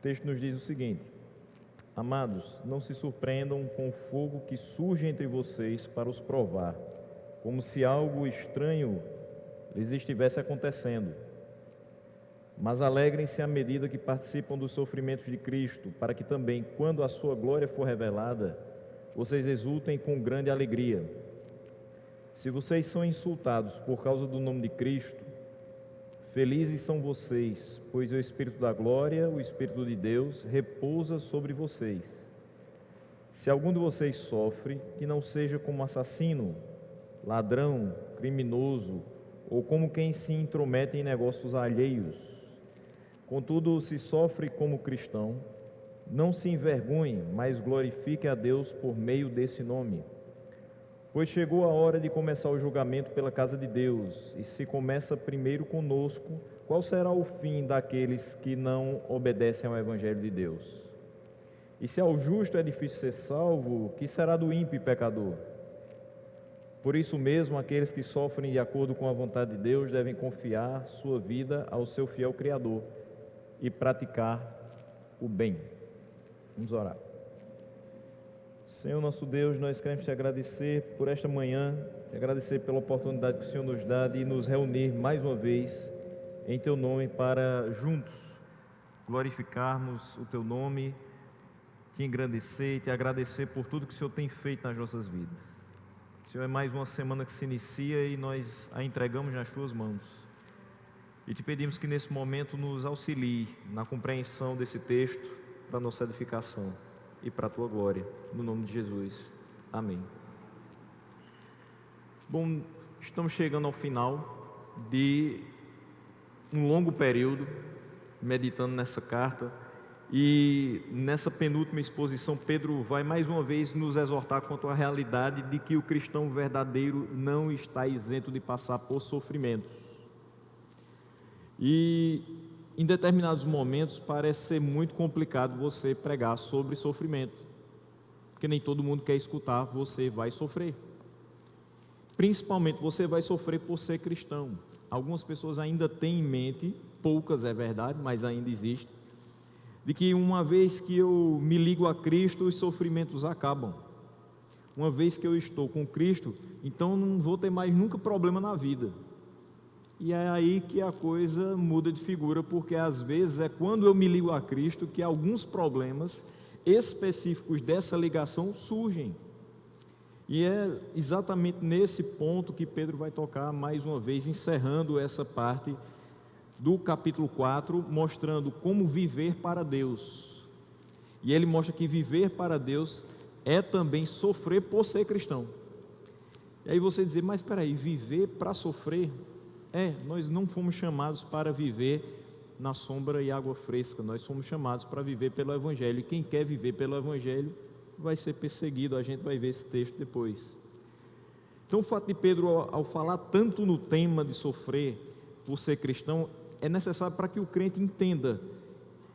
texto nos diz o seguinte: Amados, não se surpreendam com o fogo que surge entre vocês para os provar, como se algo estranho lhes estivesse acontecendo. Mas alegrem-se à medida que participam dos sofrimentos de Cristo, para que também, quando a sua glória for revelada, vocês exultem com grande alegria. Se vocês são insultados por causa do nome de Cristo, felizes são vocês, pois o Espírito da glória, o Espírito de Deus, repousa sobre vocês. Se algum de vocês sofre, que não seja como assassino, ladrão, criminoso, ou como quem se intromete em negócios alheios. Contudo, se sofre como cristão, não se envergonhe, mas glorifique a Deus por meio desse nome. Pois chegou a hora de começar o julgamento pela casa de Deus, e se começa primeiro conosco, qual será o fim daqueles que não obedecem ao Evangelho de Deus? E se ao justo é difícil ser salvo, que será do ímpio e pecador? Por isso mesmo, aqueles que sofrem de acordo com a vontade de Deus devem confiar sua vida ao seu fiel Criador e praticar o bem. Vamos orar. Senhor nosso Deus, nós queremos te agradecer por esta manhã, te agradecer pela oportunidade que o Senhor nos dá de nos reunir mais uma vez em teu nome para juntos glorificarmos o teu nome, te engrandecer e te agradecer por tudo que o Senhor tem feito nas nossas vidas. Senhor, é mais uma semana que se inicia e nós a entregamos nas tuas mãos. E te pedimos que nesse momento nos auxilie na compreensão desse texto para a nossa edificação e para a tua glória, no nome de Jesus. Amém. Bom, estamos chegando ao final de um longo período meditando nessa carta, e nessa penúltima exposição Pedro vai mais uma vez nos exortar quanto à realidade de que o cristão verdadeiro não está isento de passar por sofrimentos. E em determinados momentos parece ser muito complicado você pregar sobre sofrimento, porque nem todo mundo quer escutar: você vai sofrer. Principalmente você vai sofrer por ser cristão. Algumas pessoas ainda têm em mente, poucas é verdade, mas ainda existe, de que uma vez que eu me ligo a Cristo, os sofrimentos acabam. Uma vez que eu estou com Cristo, então não vou ter mais nunca problema na vida. E é aí que a coisa muda de figura, porque às vezes é quando eu me ligo a Cristo que alguns problemas específicos dessa ligação surgem. E é exatamente nesse ponto que Pedro vai tocar mais uma vez, encerrando essa parte do capítulo 4, mostrando como viver para Deus. E ele mostra que viver para Deus é também sofrer por ser cristão. E aí você dizer: mas espera aí, viver para sofrer? Nós não fomos chamados para viver na sombra e água fresca, nós fomos chamados para viver pelo Evangelho, e quem quer viver pelo Evangelho vai ser perseguido. A gente vai ver esse texto depois. Então o fato de Pedro, ao falar tanto no tema de sofrer por ser cristão, é necessário para que o crente entenda,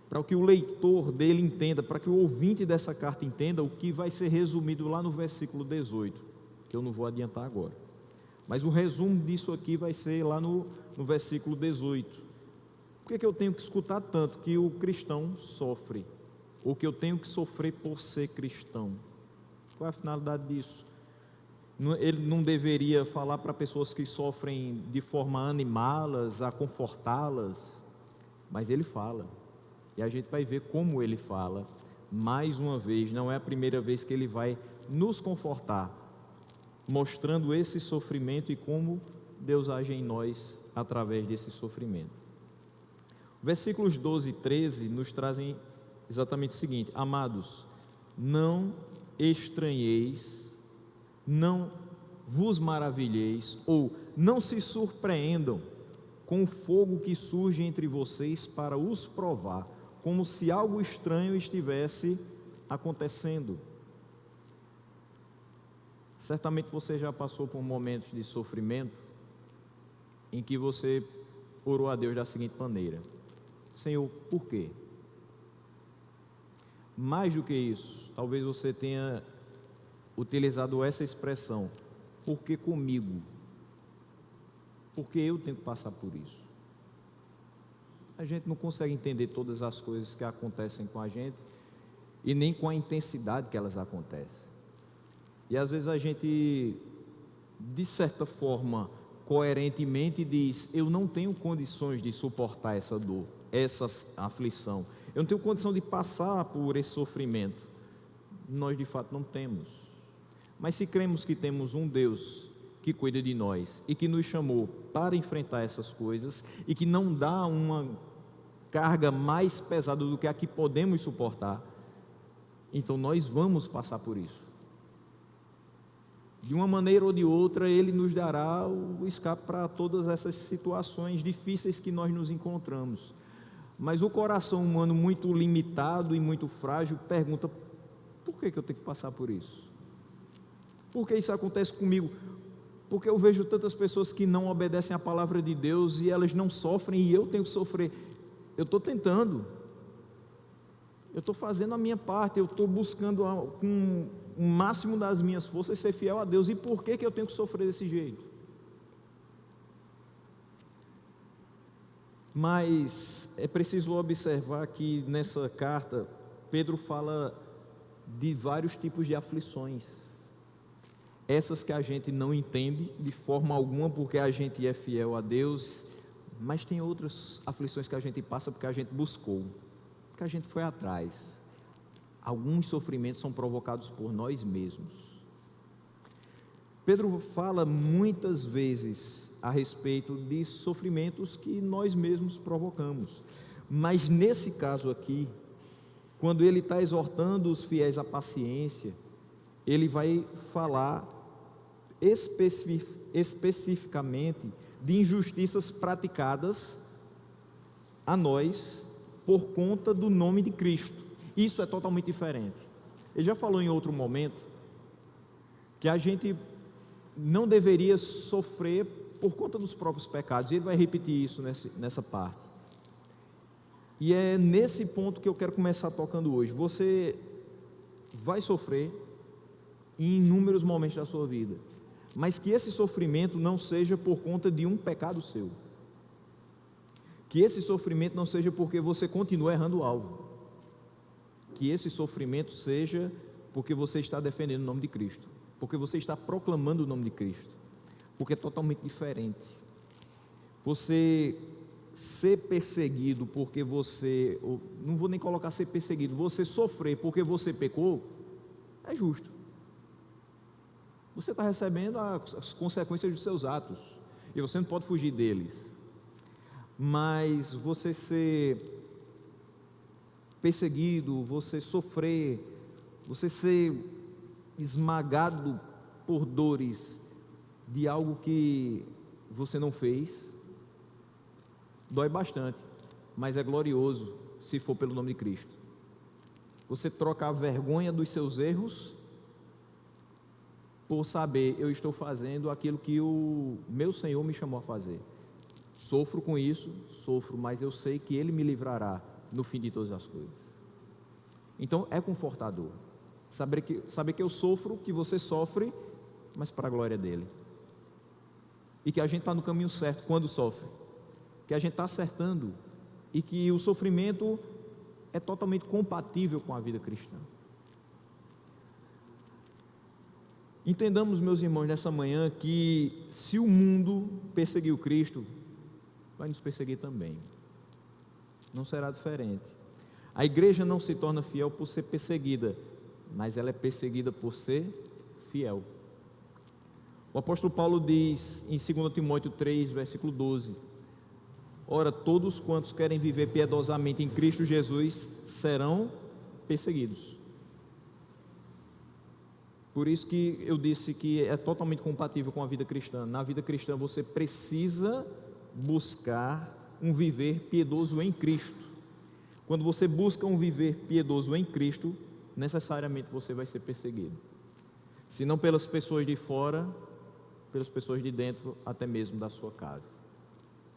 para que o leitor dele entenda, para que o ouvinte dessa carta entenda o que vai ser resumido lá no versículo 18, que eu não vou adiantar agora. Mas o resumo disso aqui vai ser lá no versículo 18. Por que eu tenho que escutar tanto que o cristão sofre? Ou que eu tenho que sofrer por ser cristão? Qual é a finalidade disso? Ele não deveria falar para pessoas que sofrem de forma a animá-las, a confortá-las, mas ele fala, e a gente vai ver como ele fala. Mais uma vez, não é a primeira vez que ele vai nos confortar, mostrando esse sofrimento e como Deus age em nós através desse sofrimento. Versículos 12 e 13 nos trazem exatamente o seguinte: Amados, não estranheis, não vos maravilheis, ou não se surpreendam com o fogo que surge entre vocês para os provar, como se algo estranho estivesse acontecendo. Certamente você já passou por momentos de sofrimento em que você orou a Deus da seguinte maneira: Senhor, por quê? Mais do que isso, talvez você tenha utilizado essa expressão: por que comigo? Por que eu tenho que passar por isso? A gente não consegue entender todas as coisas que acontecem com a gente e nem com a intensidade que elas acontecem. E às vezes a gente, de certa forma, coerentemente diz: eu não tenho condições de suportar essa dor, essa aflição, eu não tenho condição de passar por esse sofrimento. Nós de fato não temos. Mas se cremos que temos um Deus que cuida de nós e que nos chamou para enfrentar essas coisas e que não dá uma carga mais pesada do que a que podemos suportar, então nós vamos passar por isso. De uma maneira ou de outra, Ele nos dará o escape para todas essas situações difíceis que nós nos encontramos. Mas o coração humano, muito limitado e muito frágil, pergunta: por que eu tenho que passar por isso? Por que isso acontece comigo? Porque eu vejo tantas pessoas que não obedecem à palavra de Deus e elas não sofrem e eu tenho que sofrer. Eu estou tentando, eu estou fazendo a minha parte, eu estou buscando com o máximo das minhas forças ser fiel a Deus. E por que eu tenho que sofrer desse jeito? Mas é preciso observar que nessa carta Pedro fala de vários tipos de aflições. Essas que a gente não entende de forma alguma porque a gente é fiel a Deus, mas tem outras aflições que a gente passa porque a gente buscou, porque a gente foi atrás. Alguns sofrimentos são provocados por nós mesmos. Pedro fala muitas vezes a respeito de sofrimentos que nós mesmos provocamos, mas nesse caso aqui, quando ele está exortando os fiéis à paciência, ele vai falar especificamente de injustiças praticadas a nós por conta do nome de Cristo. Isso é totalmente diferente. Ele já falou em outro momento que a gente não deveria sofrer por conta dos próprios pecados. Ele vai repetir isso nessa parte. E é nesse ponto que eu quero começar tocando hoje. Você vai sofrer em inúmeros momentos da sua vida, mas que esse sofrimento não seja por conta de um pecado seu, que esse sofrimento não seja porque você continua errando o alvo, que esse sofrimento seja porque você está defendendo o nome de Cristo, porque você está proclamando o nome de Cristo, porque é totalmente diferente. Você ser perseguido porque você, não vou nem colocar ser perseguido, você sofrer porque você pecou, é justo. Você está recebendo as consequências dos seus atos e você não pode fugir deles. Mas você ser perseguido, você sofrer, você ser esmagado por dores de algo que você não fez, dói bastante, mas é glorioso se for pelo nome de Cristo. Você troca a vergonha dos seus erros por saber: eu estou fazendo aquilo que o meu Senhor me chamou a fazer. Sofro com isso, mas eu sei que Ele me livrará no fim de todas as coisas. Então é confortador saber que eu sofro, que você sofre, mas para a glória dEle, e que a gente está no caminho certo quando sofre, que a gente está acertando, e que o sofrimento é totalmente compatível com a vida cristã. Entendamos, meus irmãos, nessa manhã, que se o mundo perseguiu Cristo, vai nos perseguir também, não será diferente. A igreja não se torna fiel por ser perseguida, mas ela é perseguida por ser fiel. O apóstolo Paulo diz em 2 Timóteo 3, versículo 12: ora, todos quantos querem viver piedosamente em Cristo Jesus serão perseguidos. Por isso que eu disse que é totalmente compatível com a vida cristã. Na vida cristã você precisa buscar um viver piedoso em Cristo. Quando você busca um viver piedoso em Cristo, necessariamente você vai ser perseguido, se não pelas pessoas de fora, pelas pessoas de dentro, até mesmo da sua casa.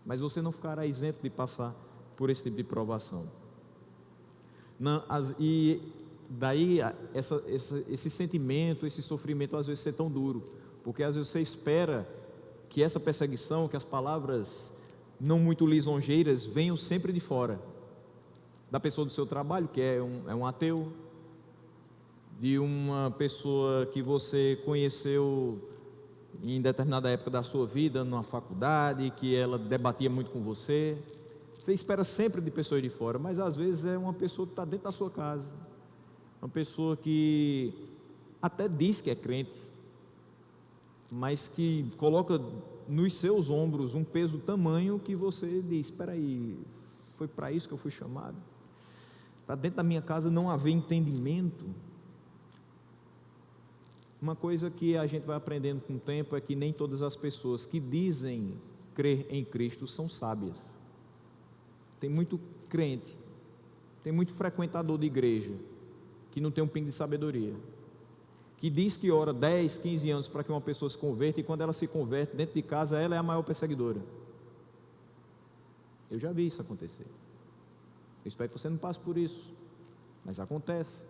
Mas você não ficará isento de passar por esse tipo de provação. E daí esse sentimento, esse sofrimento às vezes ser tão duro, porque às vezes você espera que essa perseguição, que as palavras não muito lisonjeiras venham sempre de fora, da pessoa do seu trabalho, que é um ateu, de uma pessoa que você conheceu em determinada época da sua vida, numa faculdade, que ela debatia muito com você. Você espera sempre de pessoas de fora, mas às vezes é uma pessoa que está dentro da sua casa, uma pessoa que até diz que é crente, mas que coloca nos seus ombros um peso tamanho que você diz: espera aí, foi para isso que eu fui chamado? Para dentro da minha casa não haver entendimento. Uma coisa que a gente vai aprendendo com o tempo é que nem todas as pessoas que dizem crer em Cristo são sábias. Tem muito crente, tem muito frequentador de igreja que não tem um pingo de sabedoria, que diz que ora 10, 15 anos para que uma pessoa se converta, e quando ela se converte dentro de casa, ela é a maior perseguidora. Eu já vi isso acontecer. Eu espero que você não passe por isso, mas acontece.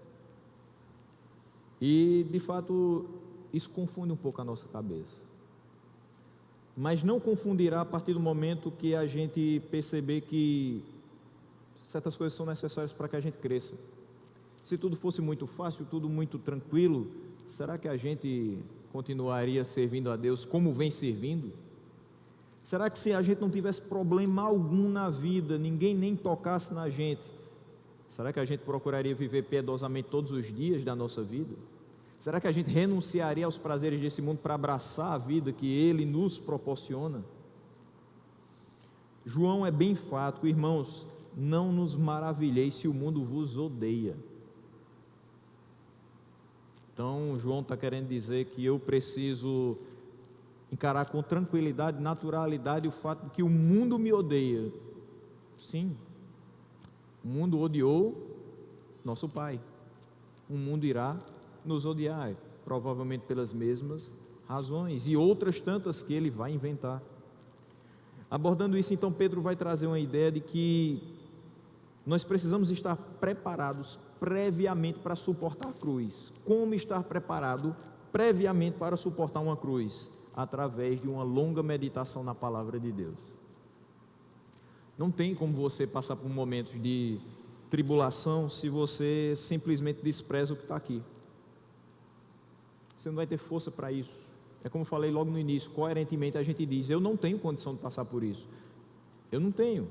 E de fato isso confunde um pouco a nossa cabeça, mas não confundirá a partir do momento que a gente perceber que certas coisas são necessárias para que a gente cresça. Se tudo fosse muito fácil, tudo muito tranquilo, será que a gente continuaria servindo a Deus como vem servindo? Será que se a gente não tivesse problema algum na vida, ninguém nem tocasse na gente, será que a gente procuraria viver piedosamente todos os dias da nossa vida? Será que a gente renunciaria aos prazeres desse mundo para abraçar a vida que Ele nos proporciona? João é bem enfático: irmãos, não nos maravilheis se o mundo vos odeia. Então João está querendo dizer que eu preciso encarar com tranquilidade, naturalidade o fato de que o mundo me odeia. Sim, o mundo odiou nosso Pai, o mundo irá nos odiar, provavelmente pelas mesmas razões e outras tantas que ele vai inventar. Abordando isso, então, Pedro vai trazer uma ideia de que nós precisamos estar preparados previamente para suportar a cruz. Como estar preparado previamente para suportar uma cruz? Através de uma longa meditação na palavra de Deus. Não tem como você passar por momentos de tribulação se você simplesmente despreza o que está aqui. Você não vai ter força para isso. É como eu falei logo no início, coerentemente a gente diz: eu não tenho condição de passar por isso. Eu não tenho,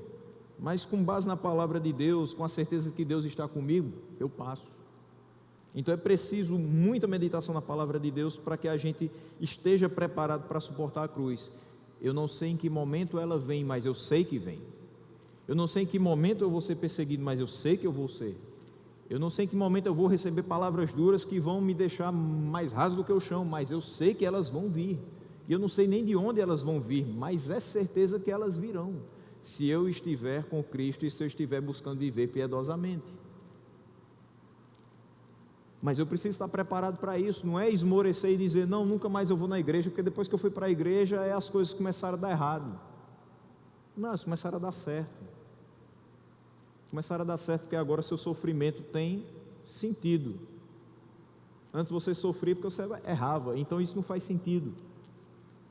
mas com base na palavra de Deus, com a certeza de que Deus está comigo, eu passo. Então é preciso muita meditação na palavra de Deus para que a gente esteja preparado para suportar a cruz. Eu não sei em que momento ela vem, mas eu sei que vem. Eu não sei em que momento eu vou ser perseguido, mas eu sei que eu vou ser. Eu não sei em que momento eu vou receber palavras duras que vão me deixar mais raso do que o chão, mas eu sei que elas vão vir. E eu não sei nem de onde elas vão vir, mas é certeza que elas virão, se eu estiver com Cristo e se eu estiver buscando viver piedosamente. Mas eu preciso estar preparado para isso. Não é esmorecer e dizer: não, nunca mais eu vou na igreja, porque depois que eu fui para a igreja as coisas começaram a dar errado. Não, elas começaram a dar certo. Começaram a dar certo porque agora seu sofrimento tem sentido. Antes você sofria porque você errava, então isso não faz sentido.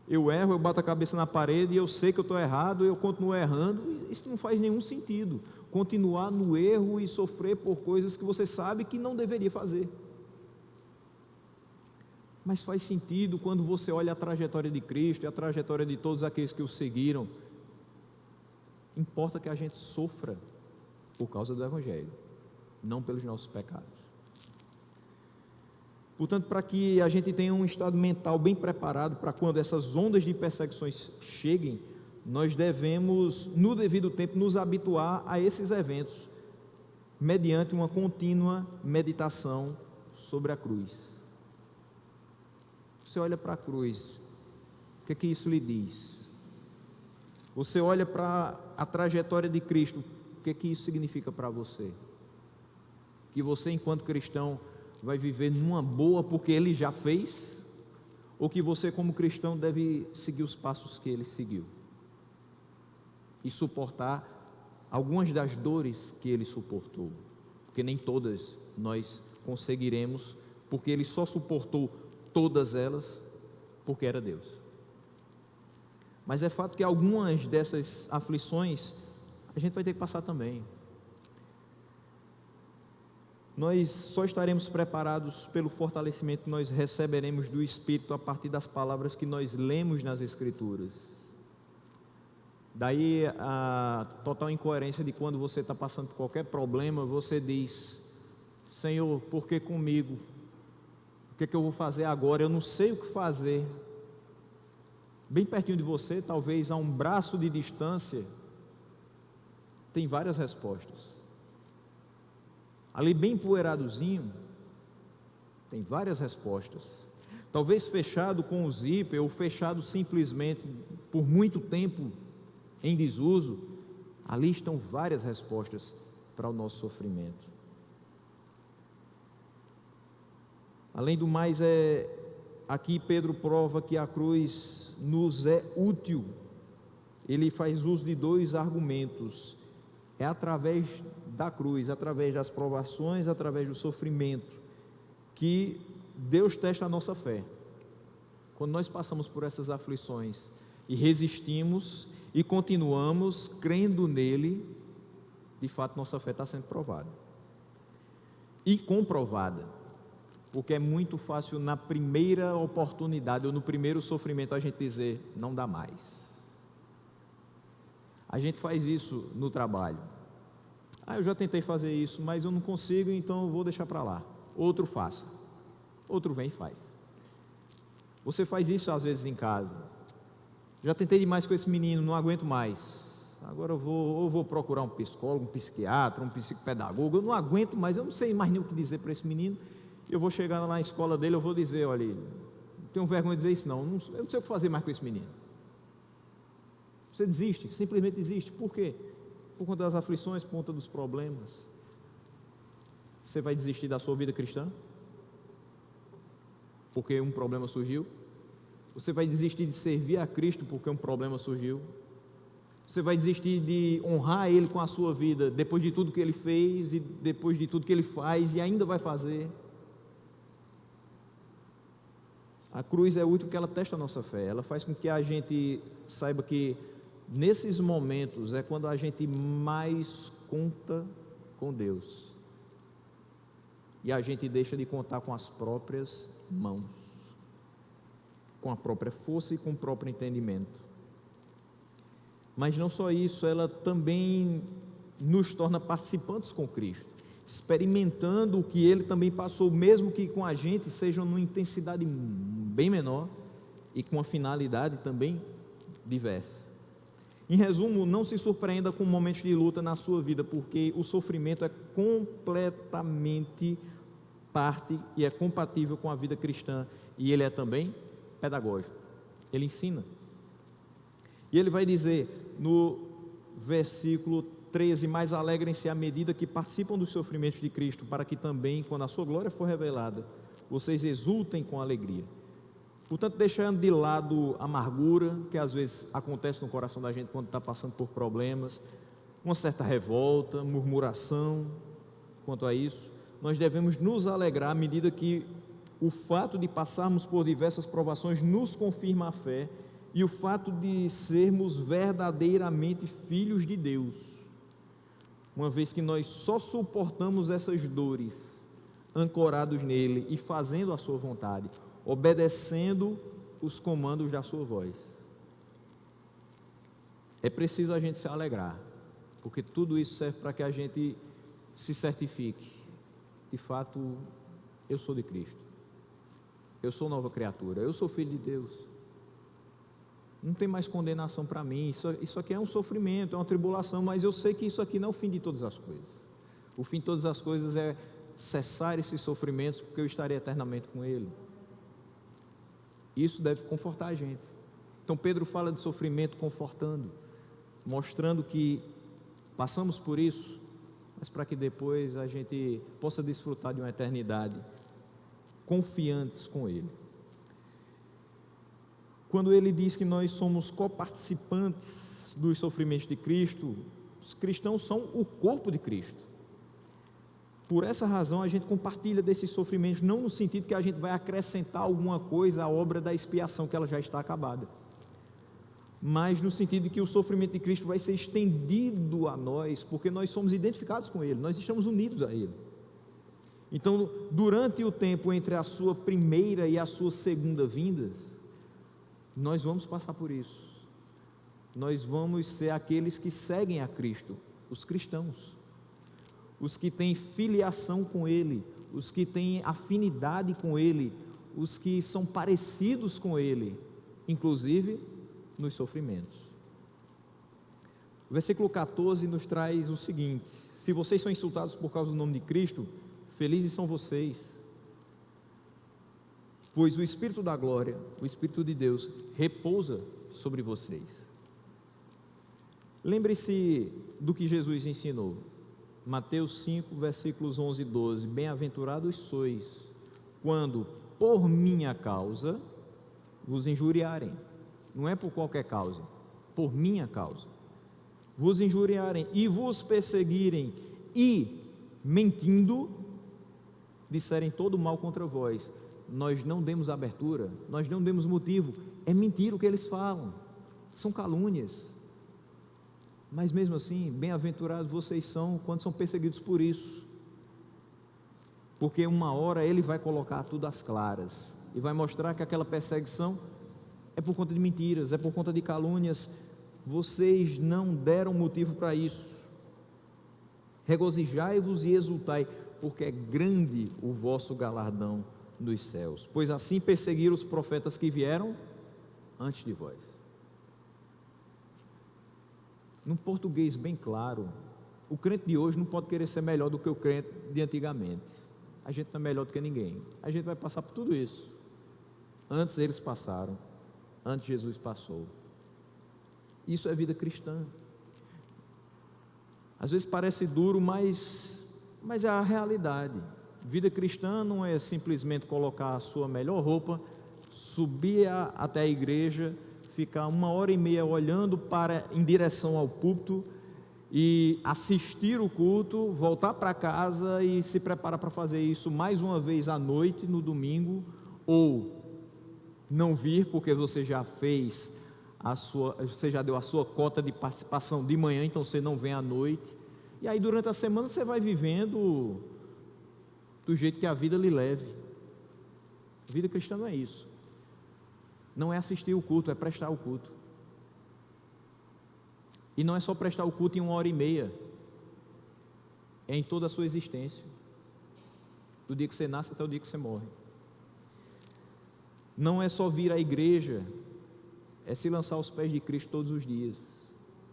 Eu erro, eu bato a cabeça na parede e eu sei que eu estou errado, eu continuo errando, isso não faz nenhum sentido. Continuar no erro e sofrer por coisas que você sabe que não deveria fazer. Mas faz sentido quando você olha a trajetória de Cristo e a trajetória de todos aqueles que o seguiram. Importa que a gente sofra por causa do Evangelho, não pelos nossos pecados. Portanto, para que a gente tenha um estado mental bem preparado para quando essas ondas de perseguições cheguem, nós devemos, no devido tempo, nos habituar a esses eventos, mediante uma contínua meditação sobre a cruz. Você olha para a cruz, o que é que isso lhe diz? Você olha para a trajetória de Cristo, o que é que isso significa para você? Que você, enquanto cristão, vai viver numa boa porque Ele já fez? Ou que você, como cristão, deve seguir os passos que Ele seguiu? E suportar algumas das dores que Ele suportou? Porque nem todas nós conseguiremos, porque Ele só suportou todas elas porque era Deus. Mas é fato que algumas dessas aflições a gente vai ter que passar também. Nós só estaremos preparados pelo fortalecimento que nós receberemos do Espírito a partir das palavras que nós lemos nas Escrituras. Daí a total incoerência de quando você está passando por qualquer problema, você diz: Senhor, por que comigo? O que eu vou fazer agora? Eu não sei o que fazer. Bem pertinho de você, talvez a um braço de distância, tem várias respostas. Ali bem empoeiradozinho, tem várias respostas. Talvez fechado com o zíper, ou fechado simplesmente por muito tempo em desuso, ali estão várias respostas para o nosso sofrimento. Além do mais, aqui Pedro prova que a cruz nos é útil. Ele faz uso de dois argumentos. É através da cruz, através das provações, através do sofrimento, que Deus testa a nossa fé. Quando nós passamos por essas aflições e resistimos e continuamos crendo nele, de fato nossa fé está sendo provada e comprovada, porque é muito fácil na primeira oportunidade ou no primeiro sofrimento a gente dizer: não dá mais. A gente faz isso no trabalho. Eu já tentei fazer isso, mas eu não consigo, então eu vou deixar para lá. Outro faça. Outro vem e faz. Você faz isso às vezes em casa. Já tentei demais com esse menino, não aguento mais. Agora eu vou procurar um psicólogo, um psiquiatra, um psicopedagogo. Eu não aguento mais, eu não sei mais nem o que dizer para esse menino. Eu vou chegar lá na escola dele, eu vou dizer: olha, não tenho vergonha de dizer isso não. Eu não sei o que fazer mais com esse menino. Você desiste, simplesmente desiste. Por quê? Por conta das aflições, por conta dos problemas. Você vai desistir da sua vida cristã? Porque um problema surgiu? Você vai desistir de servir a Cristo porque um problema surgiu? Você vai desistir de honrar Ele com a sua vida depois de tudo que Ele fez e depois de tudo que Ele faz e ainda vai fazer? A cruz é útil porque ela testa a nossa fé. Ela faz com que a gente saiba que nesses momentos é quando a gente mais conta com Deus e a gente deixa de contar com as próprias mãos, com a própria força e com o próprio entendimento. Mas não só isso, ela também nos torna participantes com Cristo, experimentando o que Ele também passou, mesmo que com a gente seja numa intensidade bem menor e com uma finalidade também diversa. Em resumo, não se surpreenda com momentos de luta na sua vida, porque o sofrimento é completamente parte e é compatível com a vida cristã, e ele é também pedagógico, ele ensina. E ele vai dizer no versículo 13: mas alegrem-se à medida que participam dos sofrimentos de Cristo, para que também, quando a sua glória for revelada, vocês exultem com alegria. Portanto, deixando de lado a amargura, que às vezes acontece no coração da gente quando está passando por problemas, uma certa revolta, murmuração quanto a isso, nós devemos nos alegrar à medida que o fato de passarmos por diversas provações nos confirma a fé, e o fato de sermos verdadeiramente filhos de Deus, uma vez que nós só suportamos essas dores ancorados nele e fazendo a sua vontade, obedecendo os comandos da sua voz. É preciso a gente se alegrar, porque tudo isso serve para que a gente se certifique: de fato, eu sou de Cristo, eu sou nova criatura, eu sou filho de Deus, não tem mais condenação para mim. Isso aqui é um sofrimento, é uma tribulação, mas eu sei que isso aqui não é o fim de todas as coisas. O fim de todas as coisas é cessar esses sofrimentos, porque eu estarei eternamente com Ele. Isso deve confortar a gente. Então Pedro fala de sofrimento confortando, mostrando que passamos por isso, mas para que depois a gente possa desfrutar de uma eternidade confiantes com Ele. Quando ele diz que nós somos coparticipantes dos sofrimentos de Cristo, os cristãos são o corpo de Cristo. Por essa razão a gente compartilha desses sofrimentos, não no sentido que a gente vai acrescentar alguma coisa à obra da expiação, que ela já está acabada, mas no sentido de que o sofrimento de Cristo vai ser estendido a nós, porque nós somos identificados com Ele, nós estamos unidos a Ele. Então, durante o tempo entre a sua primeira e a sua segunda vinda, nós vamos passar por isso. Nós vamos ser aqueles que seguem a Cristo, os cristãos, os que têm filiação com Ele, os que têm afinidade com Ele, os que são parecidos com Ele, inclusive nos sofrimentos. O versículo 14 nos traz o seguinte: se vocês são insultados por causa do nome de Cristo, felizes são vocês, pois o Espírito da glória, o Espírito de Deus, repousa sobre vocês. Lembre-se do que Jesus ensinou, Mateus 5, versículos 11 e 12, bem-aventurados sois, quando por minha causa vos injuriarem, não é por qualquer causa, por minha causa, vos injuriarem e vos perseguirem e, mentindo, disserem todo mal contra vós. Nós não demos abertura, nós não demos motivo, é mentira o que eles falam, são calúnias. Mas mesmo assim, bem-aventurados vocês são quando são perseguidos por isso, porque uma hora Ele vai colocar tudo às claras e vai mostrar que aquela perseguição é por conta de mentiras, é por conta de calúnias. Vocês não deram motivo para isso. Regozijai-vos e exultai, porque é grande o vosso galardão nos céus, pois assim perseguiram os profetas que vieram antes de vós. Num português bem claro, o crente de hoje não pode querer ser melhor do que o crente de antigamente. A gente não é melhor do que ninguém, a gente vai passar por tudo isso. Antes eles passaram, antes Jesus passou. Isso é vida cristã. Às vezes parece duro, mas é a realidade. Vida cristã não é simplesmente colocar a sua melhor roupa, subir até a igreja, ficar 1h30 olhando em direção ao púlpito e assistir o culto, voltar para casa e se preparar para fazer isso mais uma vez à noite, no domingo, ou não vir porque você já fez você já deu a sua cota de participação de manhã, então você não vem à noite, e aí durante a semana você vai vivendo do jeito que a vida lhe leve. Vida cristã não é isso, não é assistir o culto, é prestar o culto, e não é só prestar o culto em 1h30, é em toda a sua existência, do dia que você nasce até o dia que você morre. Não é só vir à igreja, é se lançar aos pés de Cristo todos os dias,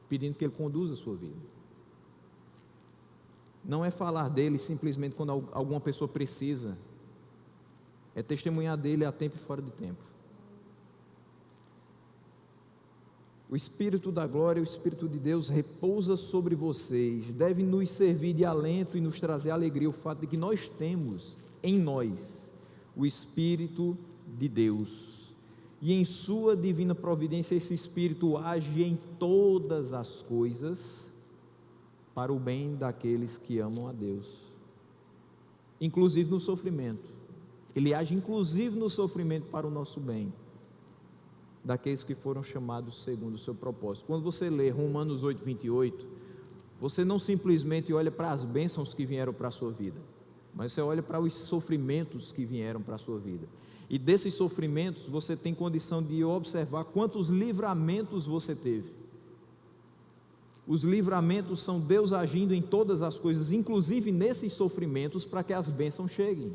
pedindo que Ele conduza a sua vida. Não é falar dele simplesmente quando alguma pessoa precisa, é testemunhar dele a tempo e fora de tempo. O Espírito da glória, o Espírito de Deus repousa sobre vocês, deve nos servir de alento e nos trazer alegria o fato de que nós temos em nós o Espírito de Deus, e em sua divina providência esse Espírito age em todas as coisas para o bem daqueles que amam a Deus, inclusive no sofrimento. Ele age inclusive no sofrimento para o nosso bem, daqueles que foram chamados segundo o seu propósito. Quando você lê Romanos 8:28, você não simplesmente olha para as bênçãos que vieram para a sua vida, mas você olha para os sofrimentos que vieram para a sua vida, e desses sofrimentos você tem condição de observar quantos livramentos você teve. Os livramentos são Deus agindo em todas as coisas, inclusive nesses sofrimentos, para que as bênçãos cheguem.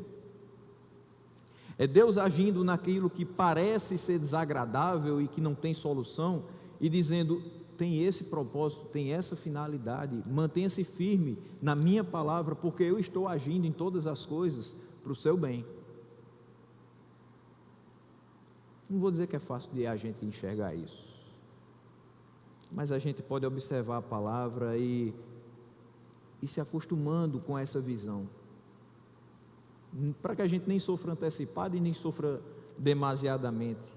É Deus agindo naquilo que parece ser desagradável e que não tem solução, e dizendo: tem esse propósito, tem essa finalidade, mantenha-se firme na minha palavra, porque eu estou agindo em todas as coisas para o seu bem. Não vou dizer que é fácil de a gente enxergar isso, mas a gente pode observar a palavra e se acostumando com essa visão, para que a gente nem sofra antecipado e nem sofra demasiadamente,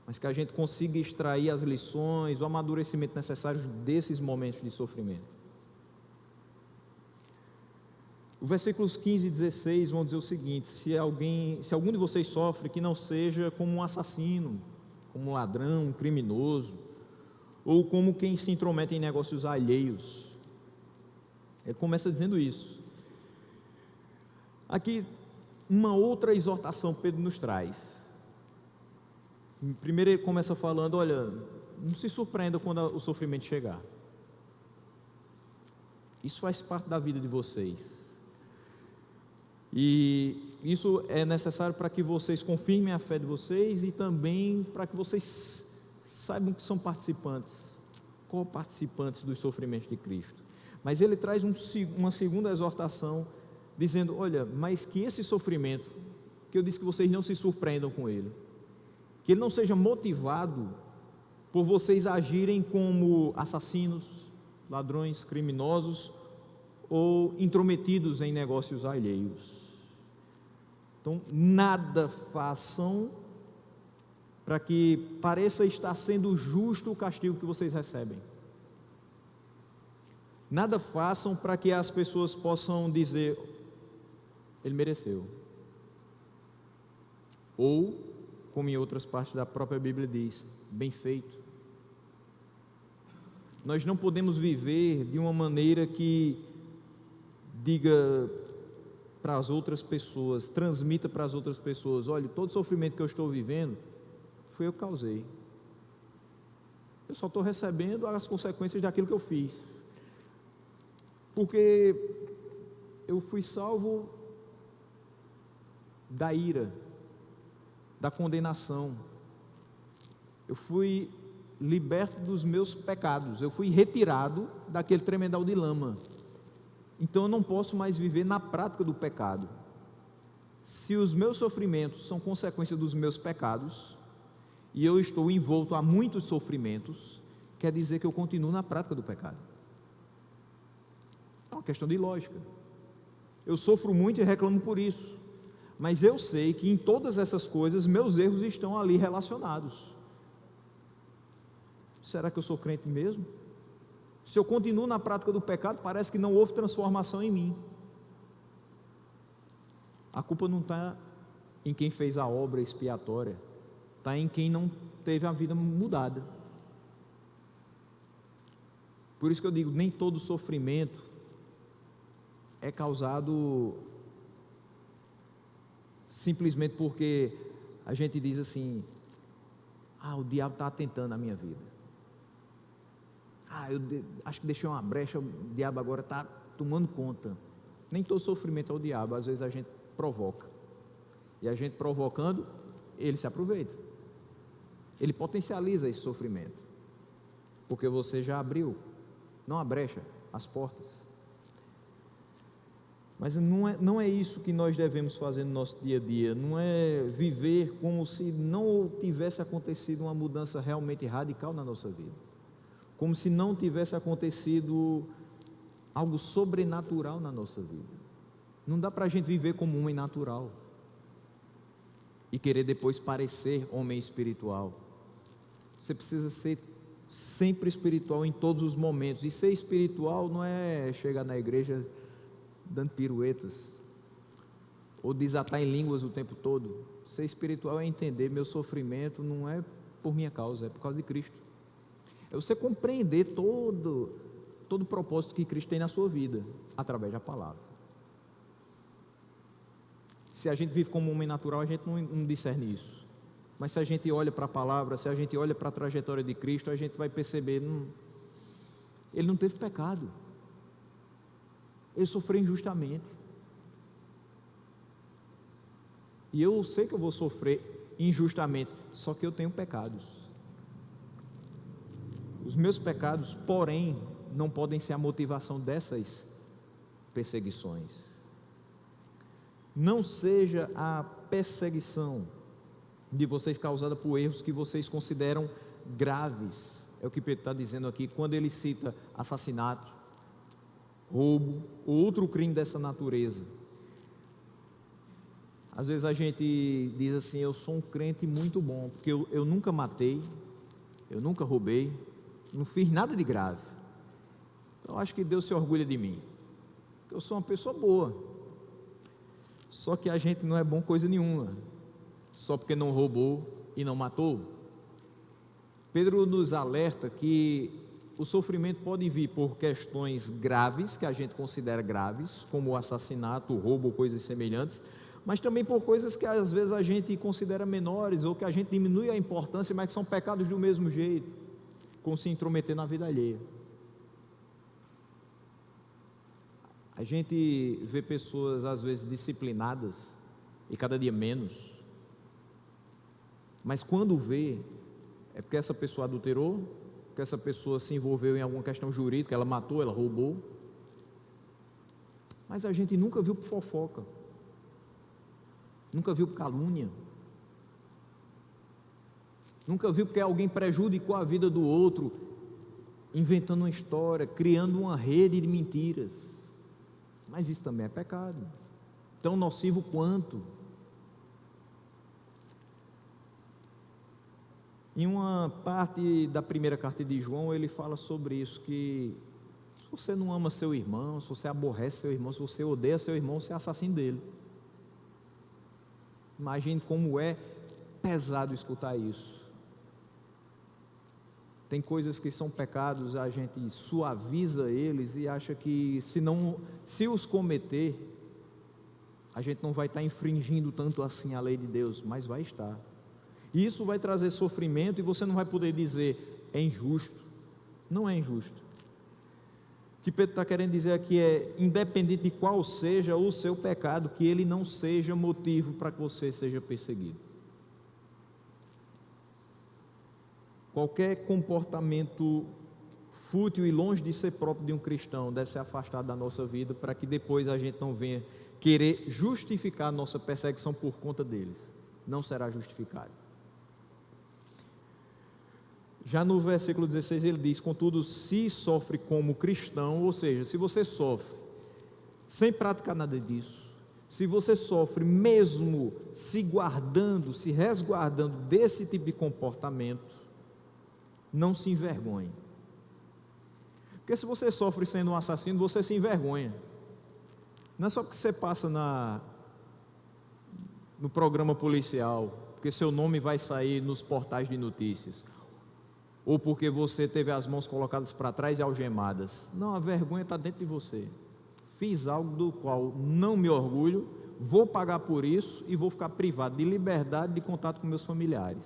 mas que a gente consiga extrair as lições, o amadurecimento necessários desses momentos de sofrimento. Os versículos 15 e 16 vão dizer o seguinte: se algum de vocês sofre, que não seja como um assassino, como um ladrão, um criminoso, ou como quem se intromete em negócios alheios. Ele começa dizendo isso. Aqui, uma outra exortação Pedro nos traz. Primeiro ele começa falando, olha, não se surpreenda quando o sofrimento chegar. Isso faz parte da vida de vocês. E isso é necessário para que vocês confirmem a fé de vocês e também para que vocês saibam que são participantes, co-participantes dos sofrimentos de Cristo. Mas ele traz uma segunda exortação, dizendo, olha, mas que esse sofrimento, que eu disse que vocês não se surpreendam com ele, que ele não seja motivado por vocês agirem como assassinos, ladrões, criminosos ou intrometidos em negócios alheios. Então, nada façam para que pareça estar sendo justo o castigo que vocês recebem. Nada façam para que as pessoas possam dizer, ele mereceu. Ou, como em outras partes da própria Bíblia diz, bem feito. Nós não podemos viver de uma maneira que diga para as outras pessoas, transmita para as outras pessoas, olha, todo sofrimento que eu estou vivendo, foi eu que causei. Eu só estou recebendo as consequências daquilo que eu fiz. Porque eu fui salvo da ira, da condenação. Eu fui liberto dos meus pecados. Eu fui retirado daquele tremedal de lama. Então eu não posso mais viver na prática do pecado. Se os meus sofrimentos são consequência dos meus pecados, e eu estou envolto a muitos sofrimentos, quer dizer que eu continuo na prática do pecado. É uma questão de lógica. Eu sofro muito e reclamo por isso, mas eu sei que em todas essas coisas meus erros estão ali relacionados. Será que eu sou crente mesmo? Se eu continuo na prática do pecado, parece que não houve transformação em mim. A culpa não está em quem fez a obra expiatória, está em quem não teve a vida mudada. Por isso que eu digo, nem todo sofrimento é causado simplesmente porque a gente diz assim, o diabo está atentando a minha vida. Eu acho que deixei uma brecha, o diabo agora está tomando conta. Nem todo sofrimento é o diabo, às vezes a gente provoca. E a gente provocando, ele se aproveita. Ele potencializa esse sofrimento. Porque você já abriu, não a brecha, as portas. Mas não é isso que nós devemos fazer no nosso dia a dia. Não é viver como se não tivesse acontecido uma mudança realmente radical na nossa vida. Como se não tivesse acontecido algo sobrenatural na nossa vida. Não dá para a gente viver como um homem natural e querer depois parecer homem espiritual. Você precisa ser sempre espiritual em todos os momentos. E ser espiritual não é chegar na igreja dando piruetas ou desatar em línguas o tempo todo. Ser espiritual é entender, meu sofrimento não é por minha causa, é por causa de Cristo. É você compreender todo o propósito que Cristo tem na sua vida, através da palavra. Se a gente vive como um homem natural, a gente não discerne isso. Mas se a gente olha para a palavra, se a gente olha para a trajetória de Cristo, a gente vai perceber, ele não teve pecado. Ele sofreu injustamente. E eu sei que eu vou sofrer injustamente, só que eu tenho pecados. Os meus pecados, porém, não podem ser a motivação dessas perseguições. Não seja a perseguição de vocês causada por erros que vocês consideram graves. É o que Pedro está dizendo aqui, quando ele cita assassinato, roubo, ou outro crime dessa natureza. Às vezes a gente diz assim, eu sou um crente muito bom, porque eu nunca matei, eu nunca roubei, não fiz nada de grave. Então acho que Deus se orgulha de mim. Eu sou uma pessoa boa. Só que a gente não é bom coisa nenhuma. Só porque não roubou e não matou. Pedro nos alerta que o sofrimento pode vir por questões graves, que a gente considera graves, como o assassinato, o roubo ou coisas semelhantes, mas também por coisas que às vezes a gente considera menores, ou que a gente diminui a importância, mas que são pecados do mesmo jeito, como se intrometer na vida alheia. A gente vê pessoas às vezes disciplinadas, e cada dia menos, mas quando vê, é porque essa pessoa adulterou, porque essa pessoa se envolveu em alguma questão jurídica, ela matou, ela roubou, mas a gente nunca viu por fofoca, nunca viu por calúnia, nunca viu porque alguém prejudicou a vida do outro, inventando uma história, criando uma rede de mentiras. Mas isso também é pecado, tão nocivo quanto. Em uma parte da primeira carta de João, ele fala sobre isso, que se você não ama seu irmão, se você aborrece seu irmão, se você odeia seu irmão, você é assassino dele. Imagine como é pesado escutar isso. Tem coisas que são pecados, a gente suaviza eles e acha que se os cometer, a gente não vai estar infringindo tanto assim a lei de Deus, mas vai estar. E isso vai trazer sofrimento e você não vai poder dizer, é injusto. Não é injusto. O que Pedro está querendo dizer aqui é, independente de qual seja o seu pecado, que ele não seja motivo para que você seja perseguido. Qualquer comportamento fútil e longe de ser próprio de um cristão deve ser afastado da nossa vida, para que depois a gente não venha querer justificar a nossa perseguição por conta deles. Não será justificado. Já no versículo 16 ele diz, contudo, se sofre como cristão, ou seja, se você sofre sem praticar nada disso, se você sofre mesmo se guardando, se resguardando desse tipo de comportamento, não se envergonhe. Porque se você sofre sendo um assassino, você se envergonha. Não é só porque você passa no programa policial, porque seu nome vai sair nos portais de notícias, ou porque você teve as mãos colocadas para trás e algemadas. Não, a vergonha está dentro de você. Fiz algo do qual não me orgulho, vou pagar por isso e vou ficar privado de liberdade, de contato com meus familiares.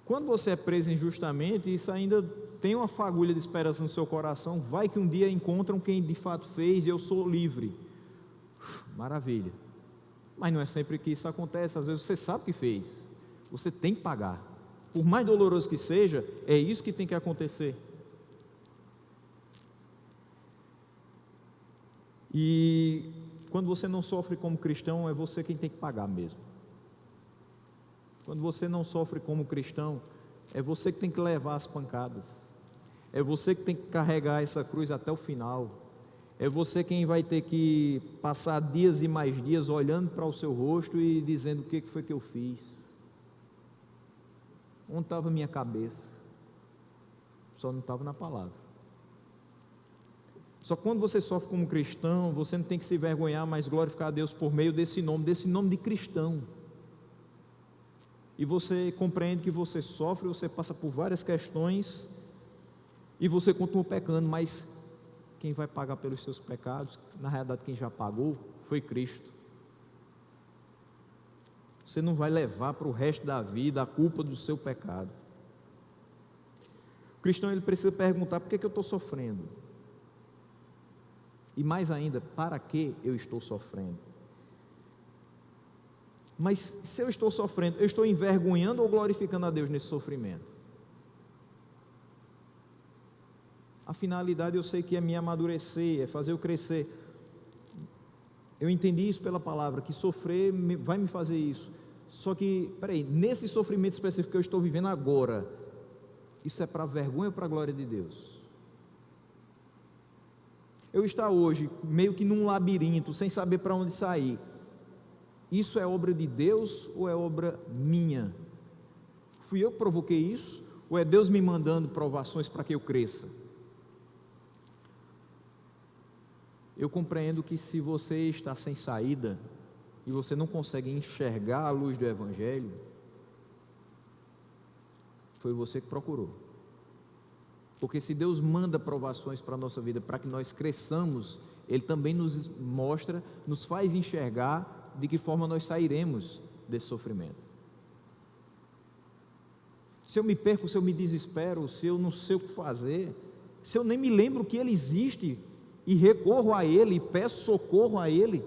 Quando você é preso injustamente, isso ainda tem uma fagulha de esperança no seu coração. Vai que um dia encontram quem de fato fez e eu sou livre. Maravilha. Mas não é sempre que isso acontece. Às vezes você sabe que fez, você tem que pagar. Por mais doloroso que seja, é isso que tem que acontecer. E quando você não sofre como cristão, é você quem tem que pagar mesmo. Quando você não sofre como cristão, é você que tem que levar as pancadas, é você que tem que carregar essa cruz até o final, é você quem vai ter que passar dias e mais dias olhando para o seu rosto e dizendo o que foi que eu fiz, onde estava a minha cabeça, só não estava na palavra. Só que quando você sofre como cristão, você não tem que se vergonhar, mas glorificar a Deus por meio desse nome de cristão. E você compreende que você sofre, você passa por várias questões e você continua pecando, mas quem vai pagar pelos seus pecados, na realidade quem já pagou, foi Cristo. Você não vai levar para o resto da vida a culpa do seu pecado. O cristão ele precisa perguntar, por que eu estou sofrendo? E mais ainda, para que eu estou sofrendo? Mas se eu estou sofrendo, eu estou envergonhando ou glorificando a Deus nesse sofrimento? A finalidade eu sei que é me amadurecer, é fazer eu crescer. Eu entendi isso pela palavra, que sofrer vai me fazer isso. Só que, nesse sofrimento específico que eu estou vivendo agora, isso é para vergonha ou para a glória de Deus? Eu estar hoje meio que num labirinto, sem saber para onde sair, isso é obra de Deus ou é obra minha? Fui eu que provoquei isso? Ou é Deus me mandando provações para que eu cresça? Eu compreendo que se você está sem saída e você não consegue enxergar a luz do Evangelho, Foi você que procurou. Porque se Deus manda provações para a nossa vida, para que nós cresçamos, Ele também nos mostra, nos faz enxergar de que forma nós sairemos desse sofrimento. Se eu me perco, se eu me desespero, se eu não sei o que fazer, se eu nem me lembro que Ele existe e recorro a Ele e peço socorro a Ele,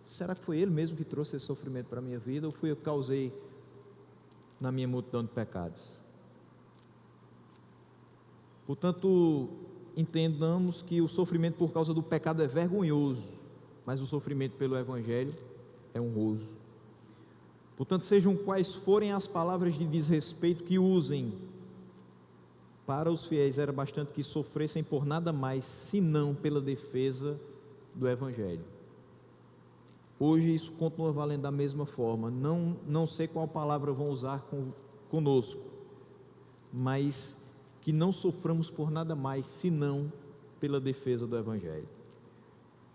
será que foi Ele mesmo que trouxe esse sofrimento para a minha vida ou fui eu que causei na minha multidão de pecados? Portanto, entendamos que o sofrimento por causa do pecado é vergonhoso, mas o sofrimento pelo Evangelho é honroso. Portanto, sejam quais forem as palavras de desrespeito que usem, para os fiéis era bastante que sofressem por nada mais, senão pela defesa do Evangelho. Hoje isso continua valendo da mesma forma. Não sei qual palavra vão usar conosco, mas que não soframos por nada mais, senão pela defesa do Evangelho.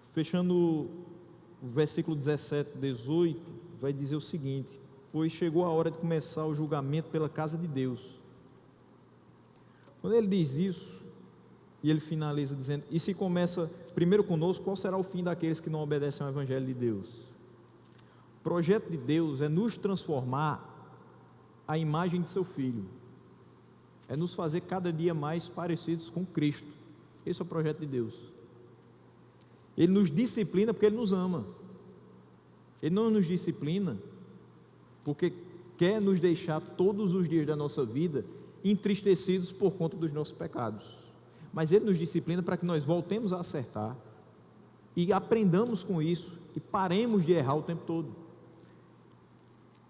Fechando o versículo 17, 18, vai dizer o seguinte: pois chegou a hora de começar o julgamento pela casa de Deus. Quando ele diz isso, e ele finaliza dizendo, e se começa primeiro conosco, qual será o fim daqueles que não obedecem ao Evangelho de Deus? O projeto de Deus é nos transformar à imagem de seu Filho, é nos fazer cada dia mais parecidos com Cristo. Esse é o projeto de Deus. Ele nos disciplina porque Ele nos ama. Ele não nos disciplina porque quer nos deixar todos os dias da nossa vida entristecidos por conta dos nossos pecados, mas Ele nos disciplina para que nós voltemos a acertar e aprendamos com isso e paremos de errar o tempo todo.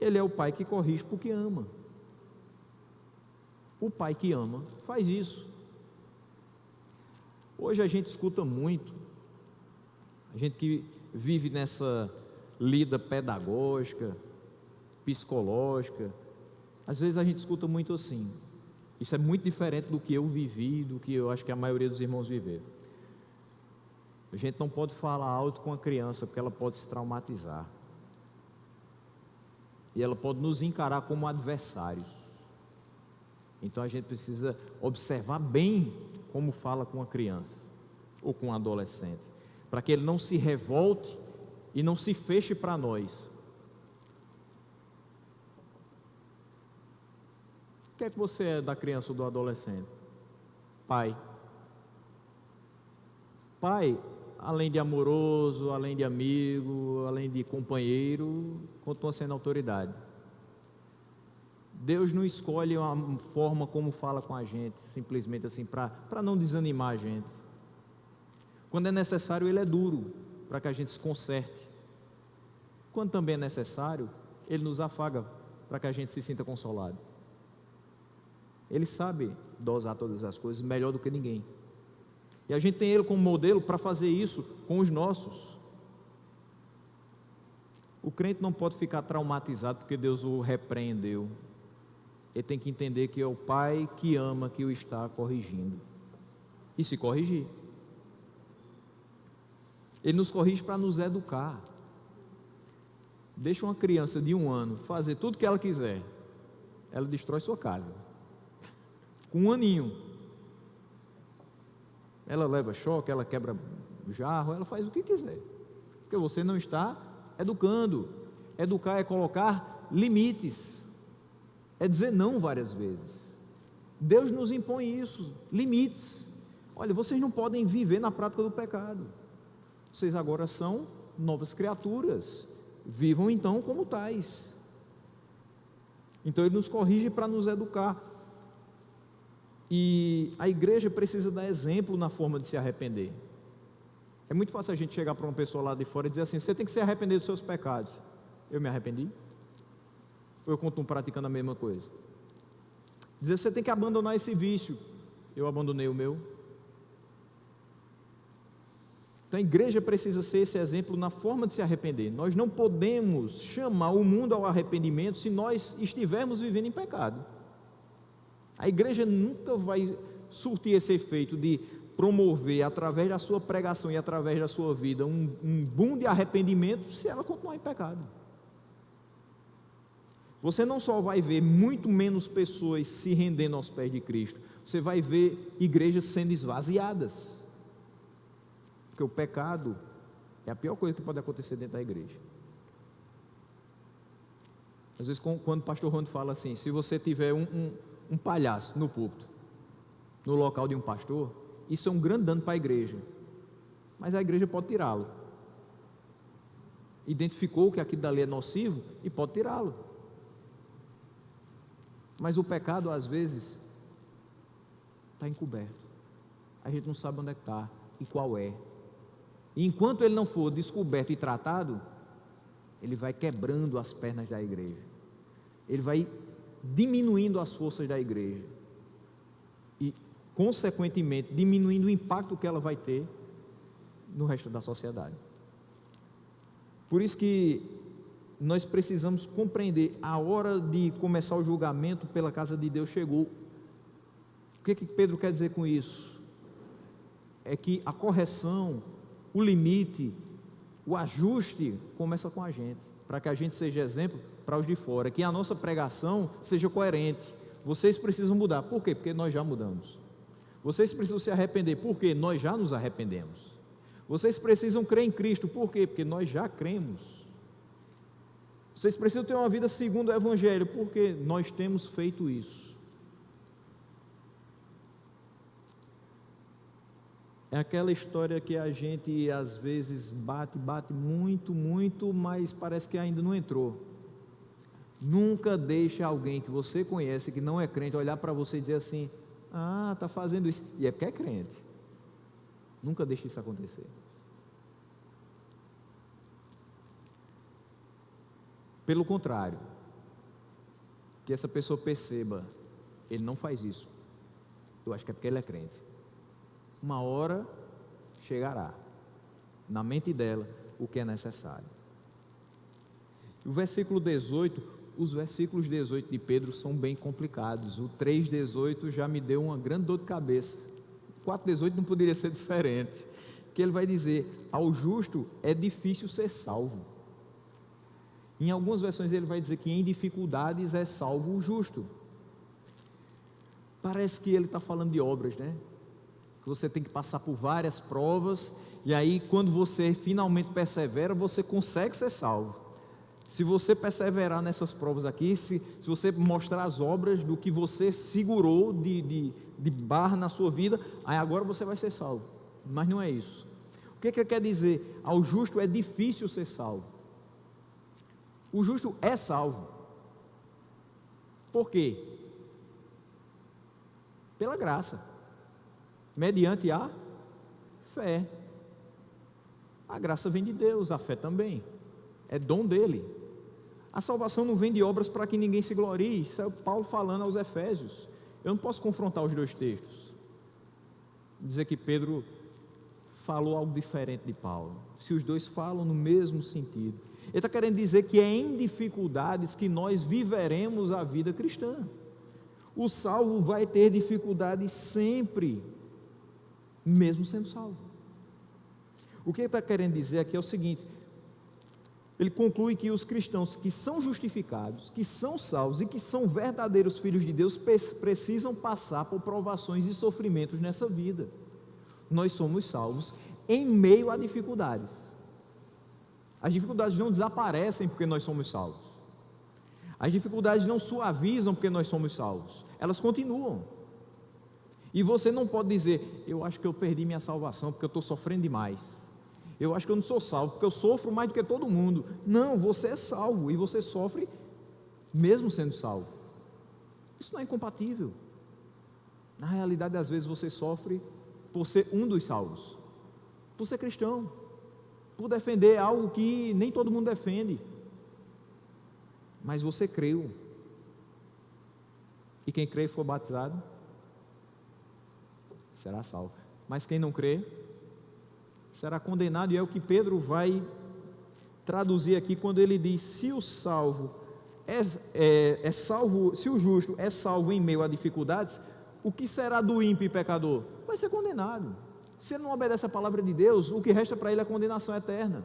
Ele é o Pai que corrige porque ama. O Pai que ama faz isso. Hoje a gente escuta muito, a gente que vive nessa lida pedagógica, psicológica, às vezes a gente escuta muito assim. Isso é muito diferente do que eu vivi, do que eu acho que a maioria dos irmãos viveram. A gente não pode falar alto com a criança, porque ela pode se traumatizar. E ela pode nos encarar como adversários. Então a gente precisa observar bem como fala com a criança, ou com um adolescente, para que ele não se revolte e não se feche para nós. O que é que você é da criança ou do adolescente? Pai. Pai, além de amoroso, além de amigo, além de companheiro, continua sendo autoridade. Deus não escolhe uma forma como fala com a gente, simplesmente assim, para não desanimar a gente. Quando é necessário, Ele é duro, para que a gente se conserte. Quando também é necessário, Ele nos afaga, para que a gente se sinta consolado. Ele sabe dosar todas as coisas melhor do que ninguém. E a gente tem Ele como modelo para fazer isso com os nossos. O crente não pode ficar traumatizado porque Deus o repreendeu. Ele tem que entender que é o Pai que ama, que o está corrigindo. E se corrigir. Ele nos corrige para nos educar. Deixa uma criança de 1 ano fazer tudo o que ela quiser, ela destrói sua casa. Com 1 aninho, ela leva choque, ela quebra jarro, ela faz o que quiser, porque você não está educando. Educar é colocar limites, é dizer não várias vezes. Deus nos impõe isso, limites. Olha, vocês não podem viver na prática do pecado, vocês agora são novas criaturas, vivam então como tais. Então Ele nos corrige para nos educar. E a igreja precisa dar exemplo na forma de se arrepender. É muito fácil a gente chegar para uma pessoa lá de fora e dizer assim: você tem que se arrepender dos seus pecados. Eu me arrependi? Ou eu continuo praticando a mesma coisa? Dizer, você tem que abandonar esse vício. Eu abandonei o meu. Então a igreja precisa ser esse exemplo na forma de se arrepender. Nós não podemos chamar o mundo ao arrependimento se nós estivermos vivendo em pecado. A igreja nunca vai surtir esse efeito de promover, através da sua pregação e através da sua vida, um boom de arrependimento, se ela continuar em pecado. você não só vai ver muito menos pessoas se rendendo aos pés de Cristo, você vai ver igrejas sendo esvaziadas, porque o pecado é a pior coisa que pode acontecer dentro da igreja. Às vezes, quando o pastor Rony fala assim, se você tiver um palhaço no púlpito, no local de um pastor, isso é um grande dano para a igreja, mas a igreja pode tirá-lo. Identificou que aquilo dali é nocivo e pode tirá-lo. Mas o pecado, às vezes, está encoberto. A gente não sabe onde é que está e qual é. E enquanto ele não for descoberto e tratado, ele vai quebrando as pernas da igreja. Ele vai diminuindo as forças da igreja. E, consequentemente, diminuindo o impacto que ela vai ter no resto da sociedade. Por isso que nós precisamos compreender, a hora de começar o julgamento pela casa de Deus chegou. O que Pedro quer dizer com isso? É que a correção, o limite, o ajuste começa com a gente, para que a gente seja exemplo para os de fora, que a nossa pregação seja coerente. Vocês precisam mudar. Por quê? Porque nós já mudamos. Vocês precisam se arrepender. Por quê? Nós já nos arrependemos. Vocês precisam crer em Cristo. Por quê? Porque nós já cremos. Vocês precisam ter uma vida segundo o Evangelho, porque nós temos feito isso. É aquela história que a gente às vezes bate muito, mas parece que ainda não entrou. Nunca deixe alguém que você conhece, que não é crente, olhar para você e dizer assim, está fazendo isso, e é porque é crente. Nunca deixe isso acontecer. Pelo contrário, que essa pessoa perceba, ele não faz isso, eu acho que é porque ele é crente. Uma hora chegará na mente dela o que é necessário. O versículo 18, os versículos 18 de Pedro são bem complicados. O 3,18 já me deu uma grande dor de cabeça. O 4,18 não poderia ser diferente, que ele vai dizer, ao justo é difícil ser salvo. Em algumas versões ele vai dizer que em dificuldades é salvo o justo. Parece que ele está falando de obras, né? Que você tem que passar por várias provas, e aí quando você finalmente persevera, você consegue ser salvo. Se você perseverar nessas provas aqui, se você mostrar as obras do que você segurou de barra na sua vida, aí agora você vai ser salvo. Mas não é isso. O que ele quer dizer? Ao justo é difícil ser salvo. O justo é salvo. Por quê? Pela graça, mediante a fé. A graça vem de Deus, a fé também, é dom dele. A salvação não vem de obras para que ninguém se glorie. Isso é o Paulo falando aos Efésios. Eu não posso confrontar os dois textos, dizer que Pedro falou algo diferente de Paulo, se os dois falam no mesmo sentido. Ele está querendo dizer que é em dificuldades que nós viveremos a vida cristã. O salvo vai ter dificuldades sempre, mesmo sendo salvo. O que ele está querendo dizer aqui é o seguinte: ele conclui que os cristãos que são justificados, que são salvos e que são verdadeiros filhos de Deus precisam passar por provações e sofrimentos nessa vida. Nós somos salvos em meio a dificuldades. As dificuldades não desaparecem porque nós somos salvos. As dificuldades não suavizam porque nós somos salvos. Elas continuam. E você não pode dizer, eu acho que eu perdi minha salvação porque eu estou sofrendo demais. Eu acho que eu não sou salvo porque eu sofro mais do que todo mundo. Não, você é salvo e você sofre mesmo sendo salvo. Isso não é incompatível. Na realidade, às vezes você sofre por ser um dos salvos, por ser cristão, por defender algo que nem todo mundo defende, mas você creu, e quem crê e for batizado será salvo, mas quem não crê será condenado. E é o que Pedro vai traduzir aqui quando ele diz: se o salvo é salvo, se o justo é salvo em meio a dificuldades, o que será do ímpio e pecador? Vai ser condenado. Se ele não obedece a palavra de Deus, o que resta para ele é a condenação eterna.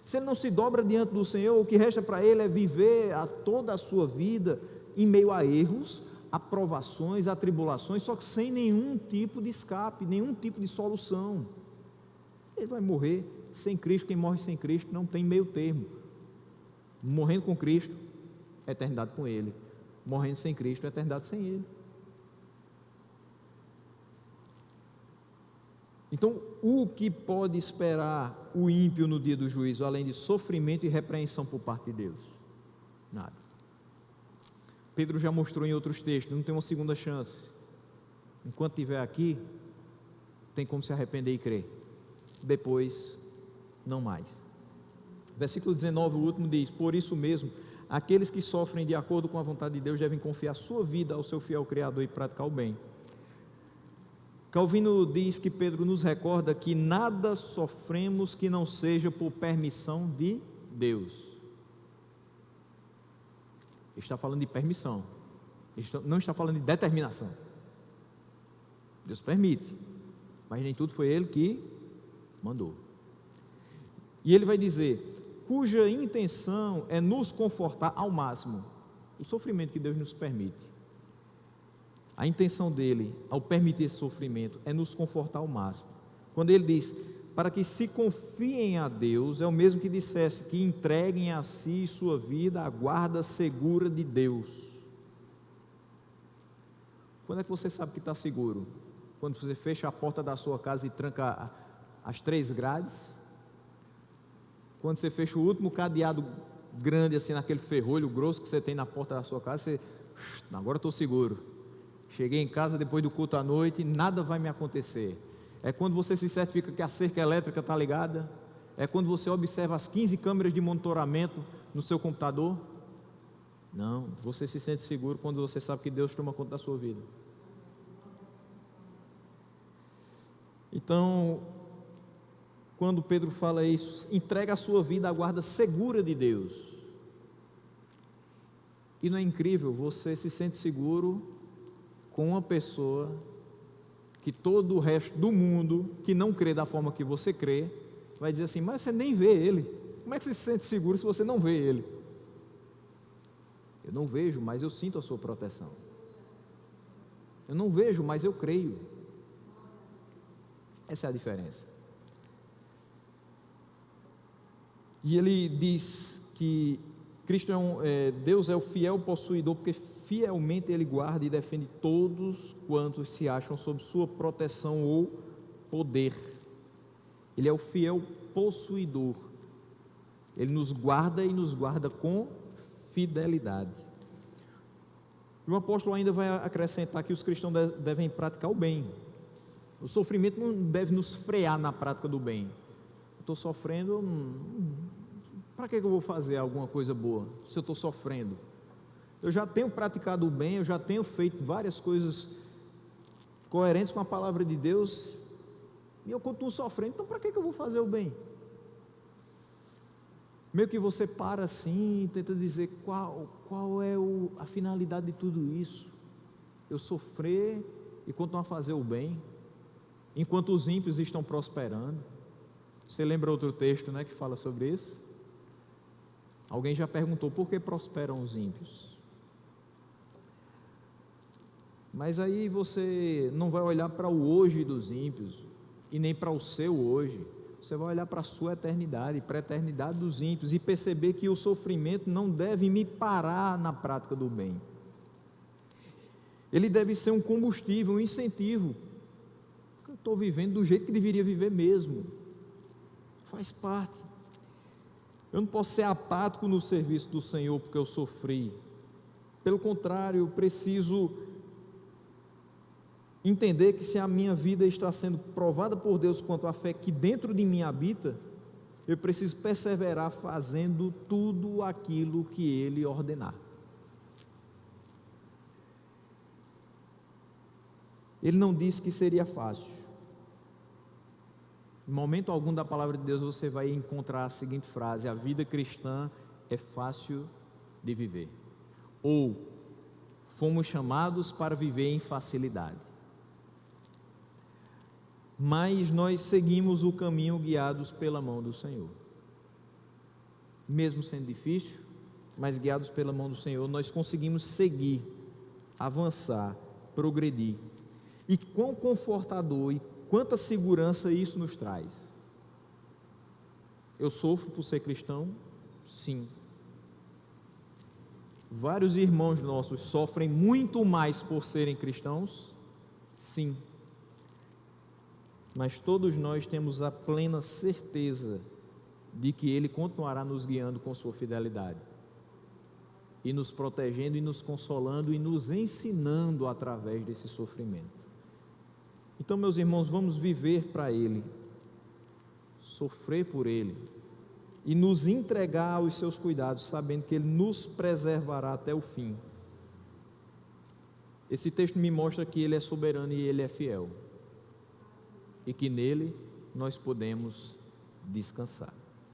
Se ele não se dobra diante do Senhor, o que resta para ele é viver toda a sua vida em meio a erros, a provações, a tribulações, só que sem nenhum tipo de escape, nenhum tipo de solução. Ele vai morrer sem Cristo. Quem morre sem Cristo não tem meio termo. Morrendo com Cristo, eternidade com Ele. Morrendo sem Cristo, eternidade sem Ele. Então, o que pode esperar o ímpio no dia do juízo, além de sofrimento e repreensão por parte de Deus? Nada. Pedro já mostrou em outros textos, não tem uma segunda chance. Enquanto estiver aqui, tem como se arrepender e crer. Depois, não mais. Versículo 19, o último diz: por isso mesmo, aqueles que sofrem de acordo com a vontade de Deus devem confiar sua vida ao seu fiel Criador e praticar o bem. Calvino diz que Pedro nos recorda que nada sofremos que não seja por permissão de Deus. Ele está falando de permissão, não está falando de determinação. Deus permite, mas nem tudo foi Ele que mandou. E ele vai dizer, cuja intenção é nos confortar ao máximo. O sofrimento que Deus nos permite, a intenção dele, ao permitir esse sofrimento, é nos confortar ao máximo. Quando ele diz, para que se confiem a Deus, é o mesmo que dissesse que entreguem a si sua vida à guarda segura de Deus. Quando é que você sabe que está seguro? Quando você fecha a porta da sua casa e tranca as 3 grades? Quando você fecha o último cadeado grande, assim, naquele ferrolho grosso que você tem na porta da sua casa, você, agora estou seguro. Cheguei em casa depois do culto à noite, nada vai me acontecer. É quando você se certifica que a cerca elétrica está ligada. É quando você observa as 15 câmeras de monitoramento no seu computador. Não, você se sente seguro quando você sabe que Deus toma conta da sua vida. Então, quando Pedro fala isso, entrega a sua vida à guarda segura de Deus. E não é incrível, você se sente seguro com uma pessoa que todo o resto do mundo, que não crê da forma que você crê, vai dizer assim, mas você nem vê ele. Como é que você se sente seguro se você não vê ele? Eu não vejo, mas eu sinto a sua proteção. Eu não vejo, mas eu creio. Essa é a diferença. E ele diz que Cristo Deus é o fiel possuidor, porque fielmente Ele guarda e defende todos quantos se acham sob sua proteção ou poder. Ele é o fiel possuidor. Ele nos guarda e nos guarda com fidelidade. E o apóstolo ainda vai acrescentar que os cristãos devem praticar o bem. O sofrimento não deve nos frear na prática do bem. Estou sofrendo, para que eu vou fazer alguma coisa boa se eu estou sofrendo? Eu já tenho praticado o bem, eu já tenho feito várias coisas coerentes com a palavra de Deus, e eu continuo sofrendo, então para que eu vou fazer o bem? Meio que você para assim, tenta dizer qual é a finalidade de tudo isso. Eu sofrer e continuar a fazer o bem, enquanto os ímpios estão prosperando. Você lembra outro texto, né, que fala sobre isso? Alguém já perguntou, por que prosperam os ímpios? Mas aí você não vai olhar para o hoje dos ímpios, e nem para o seu hoje. Você vai olhar para a sua eternidade, para a eternidade dos ímpios, e perceber que o sofrimento não deve me parar na prática do bem. Ele deve ser um combustível, um incentivo. Eu estou vivendo do jeito que deveria viver mesmo. Faz parte. Eu não posso ser apático no serviço do Senhor porque eu sofri. Pelo contrário, eu preciso entender que se a minha vida está sendo provada por Deus quanto à fé que dentro de mim habita, eu preciso perseverar fazendo tudo aquilo que Ele ordenar. Ele não disse que seria fácil. Em momento algum da palavra de Deus você vai encontrar a seguinte frase: a vida cristã é fácil de viver. Ou, fomos chamados para viver em facilidade. Mas nós seguimos o caminho guiados pela mão do Senhor. mesmo sendo difícil, mas guiados pela mão do Senhor, nós conseguimos seguir, avançar, progredir. E quão confortador e quanta segurança isso nos traz. Eu sofro por ser cristão? Sim. Vários irmãos nossos sofrem muito mais por serem cristãos? Sim. Mas todos nós temos a plena certeza de que Ele continuará nos guiando com sua fidelidade, e nos protegendo, e nos consolando, e nos ensinando através desse sofrimento. Então, meus irmãos, vamos viver para Ele, sofrer por Ele, e nos entregar aos seus cuidados, sabendo que Ele nos preservará até o fim. Esse texto me mostra que Ele é soberano e Ele é fiel, e que nele nós podemos descansar.